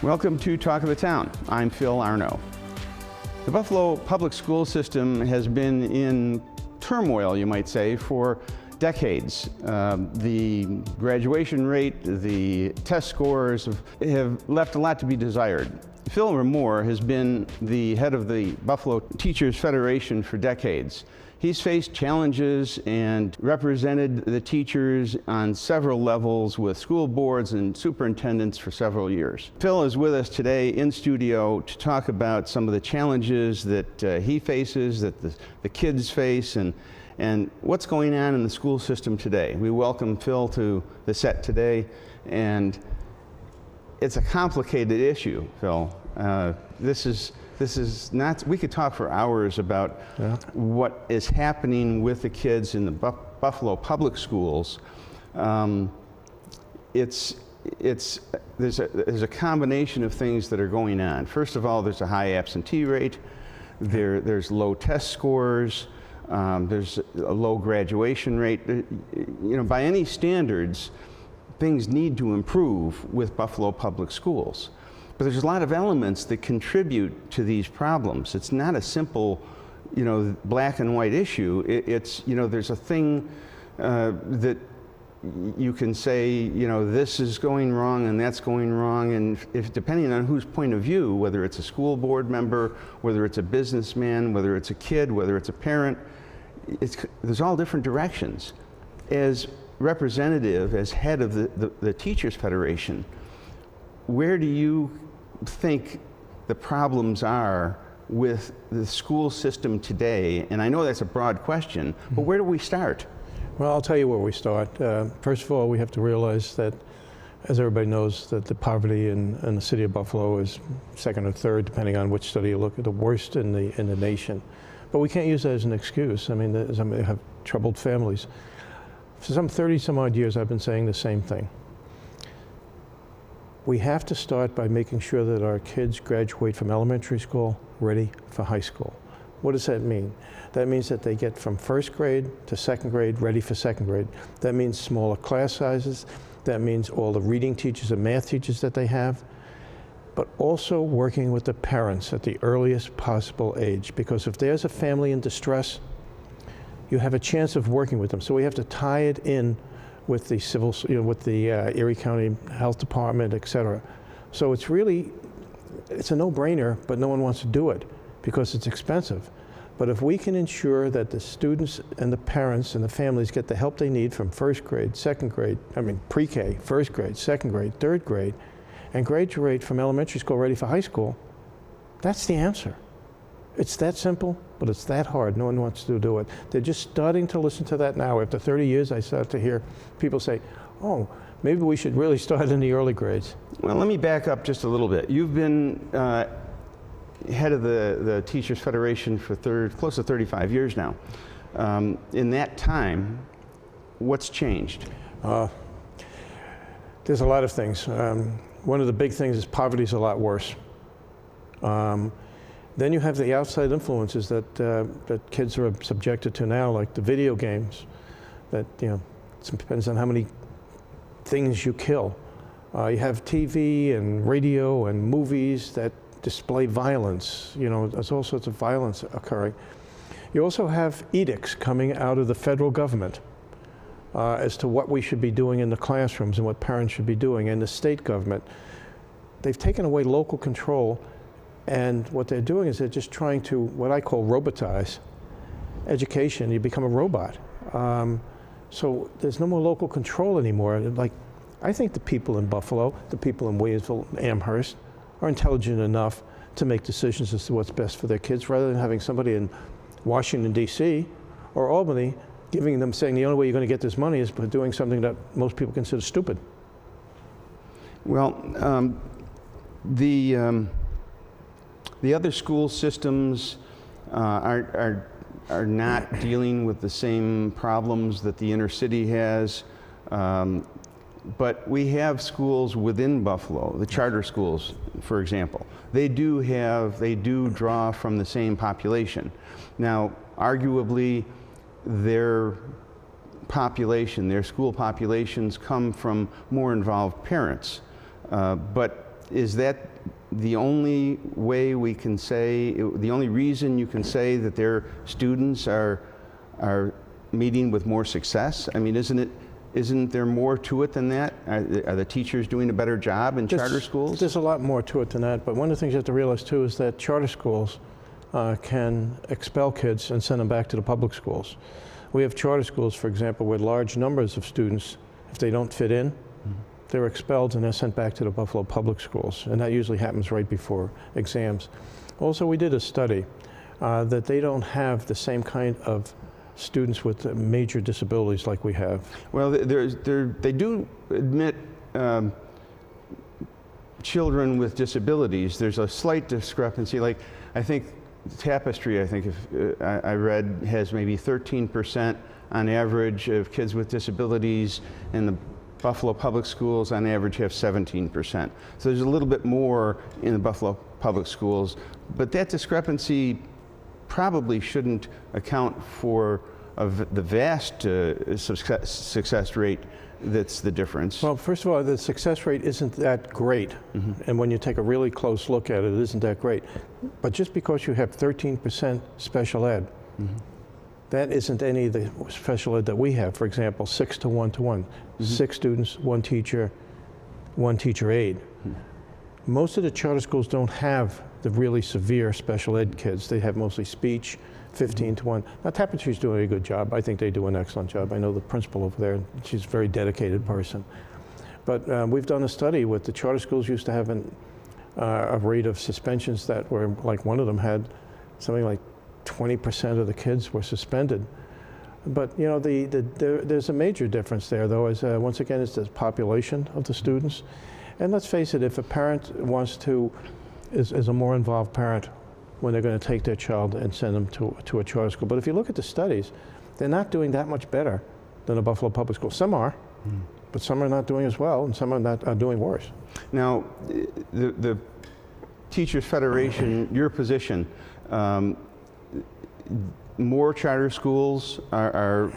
Welcome to Talk of the Town. I'm Phil Arno. The Buffalo public school system has been in turmoil, you might say, for decades. The graduation rate, the test scores have left a lot to be desired. Phil Ramore has been the head of the Buffalo Teachers Federation for decades. He's faced challenges and represented the teachers on several levels with school boards and superintendents for several years. Phil is with us today in studio to talk about some of the challenges that he faces, that the kids face, and what's going on in the school system today. We welcome Phil to the set today, and it's a complicated issue, Phil. This is not, we could talk for hours about what is happening with the kids in the Buffalo public schools. There's a combination of things that are going on. First of all, there's a high absentee rate, there's low test scores, there's a low graduation rate. By any standards, things need to improve with Buffalo public schools. But there's a lot of elements that contribute to these problems. It's not a simple, black and white issue. There's a thing that you can say, this is going wrong and that's going wrong, and if depending on whose point of view, whether it's a school board member, whether it's a businessman, whether it's a kid, whether it's a parent, there's all different directions. As representative, as head of the Teachers Federation, where do you think the problems are with the school system today? And I know that's a broad question, but where do we start? Well, I'll tell you where we start. First of all, we have to realize that, as everybody knows, that the poverty in the city of Buffalo is second or third, depending on which study you look at, the worst in the nation. But we can't use that as an excuse. I mean, they have troubled families. For some 30 some odd years, I've been saying the same thing. We have to start by making sure that our kids graduate from elementary school ready for high school. What does that mean? That means that they get from first grade to second grade ready for second grade. That means smaller class sizes. That means all the reading teachers and math teachers that they have, but also working with the parents at the earliest possible age, because if there's a family in distress, you have a chance of working with them. So we have to tie it in with the civil, with the Erie County Health Department, et cetera. So it's a no-brainer, but no one wants to do it because it's expensive. But if we can ensure that the students and the parents and the families get the help they need from first grade, second grade, pre-K, first grade, second grade, third grade, and graduate from elementary school ready for high school, that's the answer. It's that simple, but it's that hard. No one wants to do it. They're just starting to listen to that now. After 30 years, I start to hear people say, oh, maybe we should really start in the early grades. Well, let me back up just a little bit. You've been head of the Teachers Federation for close to 35 years now. In that time, what's changed? There's a lot of things. One of the big things is poverty is a lot worse. Then you have the outside influences that kids are subjected to now, like the video games. That it depends on how many things you kill. You have TV and radio and movies that display violence. There's all sorts of violence occurring. You also have edicts coming out of the federal government as to what we should be doing in the classrooms and what parents should be doing, and the state government. They've taken away local control. And what they're doing is they're just trying to, what I call robotize education. You become a robot. So there's no more local control anymore. I think the people in Buffalo, the people in Williamsville, Amherst, are intelligent enough to make decisions as to what's best for their kids, rather than having somebody in Washington, D.C. or Albany saying the only way you're going to get this money is by doing something that most people consider stupid. Well, the other school systems are not dealing with the same problems that the inner city has, but we have schools within Buffalo, the charter schools, for example. They do draw from the same population. Now, arguably, their school populations come from more involved parents, but is that the only way we can say, the only reason you can say that their students are meeting with more success? I mean, isn't there more to it than that? Are the teachers doing a better job in charter schools? There's a lot more to it than that, but one of the things you have to realize too is that charter schools can expel kids and send them back to the public schools. We have charter schools, for example, with large numbers of students. If they don't fit in, they're expelled and they're sent back to the Buffalo public schools, and that usually happens right before exams. Also, we did a study that they don't have the same kind of students with major disabilities like we have. Well, they do admit children with disabilities. There's a slight discrepancy. Like, I think Tapestry, I read, has maybe 13% on average of kids with disabilities, and the Buffalo public schools on average have 17%. So there's a little bit more in the Buffalo public schools, but that discrepancy probably shouldn't account for the vast success rate that's the difference. Well, first of all, the success rate isn't that great. And when you take a really close look at it, it isn't that great. But just because you have 13% special ed, that isn't any of the special ed that we have. For example, 6 to 1 to 1. 6 students, 1 teacher, 1 teacher aide. Most of the charter schools don't have the really severe special ed kids. They have mostly speech, 15 to 1. Now, Tapestry's doing a good job. I think they do an excellent job. I know the principal over there. She's a very dedicated person. But we've done a study with the charter schools used to have a rate of suspensions that were, like one of them had something like 20% of the kids were suspended. But, you know, there's a major difference there, though, as once again, it's the population of the students. And let's face it, if a parent wants to, is a more involved parent when they're going to take their child and send them to a charter school. But if you look at the studies, they're not doing that much better than a Buffalo public school. Some are, but some are not doing as well, and some are doing worse. Now, the Teachers Federation, your position, more charter schools are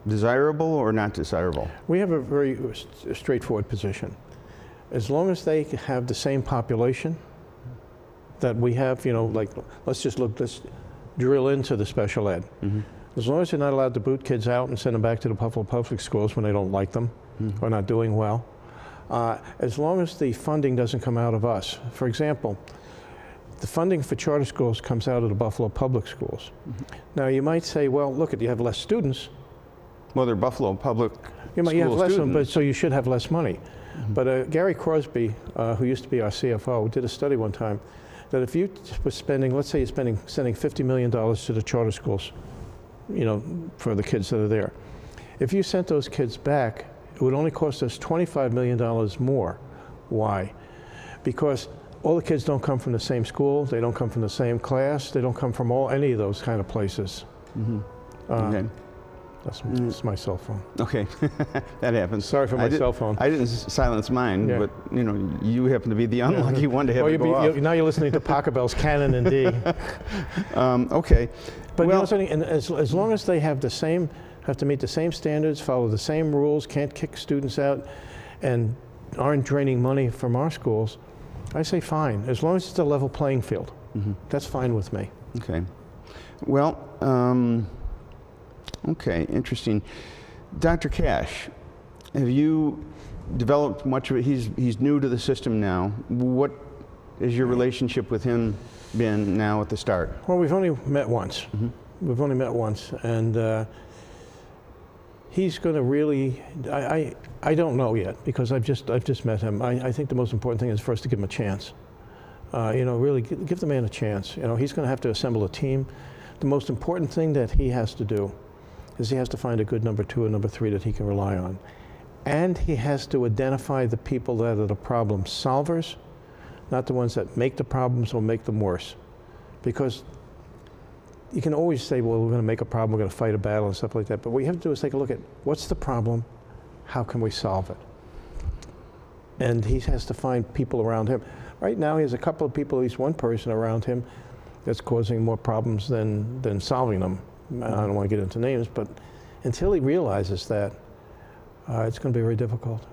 desirable or not desirable? We have a very straightforward position. As long as they have the same population that we have, you know, like, let's drill into the special ed. As long as you're not allowed to boot kids out and send them back to the Buffalo public schools when they don't like them or not doing well, as long as the funding doesn't come out of us. For example, the funding for charter schools comes out of the Buffalo public schools. Now, you might say, well, look, you have less students. Well, they're Buffalo public you have less students. But so you should have less money. But Gary Crosby, who used to be our CFO, did a study one time that if you were spending, let's say you're sending $50 million to the charter schools, you know, for the kids that are there. If you sent those kids back, it would only cost us $25 million more. Why? Because all the kids don't come from the same school, they don't come from the same class, they don't come from any of those kind of places. Okay. That's my cell phone. Okay, that happens. Sorry for my cell phone. I didn't silence mine, but you know, you happen to be the unlucky one to have it go off. Now you're listening to Pachelbel's Canon in D. Okay. But you know something, and as long as they have to meet the same standards, follow the same rules, can't kick students out, and aren't draining money from our schools, I say fine, as long as it's a level playing field. That's fine with me. Okay. Well, okay, interesting. Dr. Cash, have you developed much of it? He's new to the system now. What is your relationship with him been now at the start? Well, we've only met once. We've only met once, and he's going to really, I don't know yet, because I've just met him. I think the most important thing is for us to give him a chance. You know, really give the man a chance. You know, he's going to have to assemble a team. The most important thing that he has to do is he has to find a good number 2 and number 3 that he can rely on. And he has to identify the people that are the problem solvers, not the ones that make the problems or make them worse. Because you can always say, well, we're going to make a problem, we're going to fight a battle and stuff like that. But what you have to do is take a look at what's the problem, how can we solve it? And he has to find people around him. Right now, he has a couple of people, at least one person around him that's causing more problems than solving them. I don't want to get into names, but until he realizes that, it's going to be very difficult.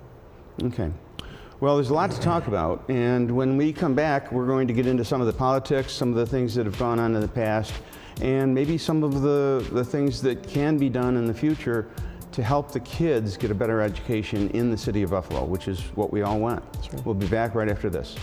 Okay. Well, there's a lot to talk about, and when we come back, we're going to get into some of the politics, some of the things that have gone on in the past, and maybe some of the things that can be done in the future to help the kids get a better education in the city of Buffalo, which is what we all want. That's right. We'll be back right after this.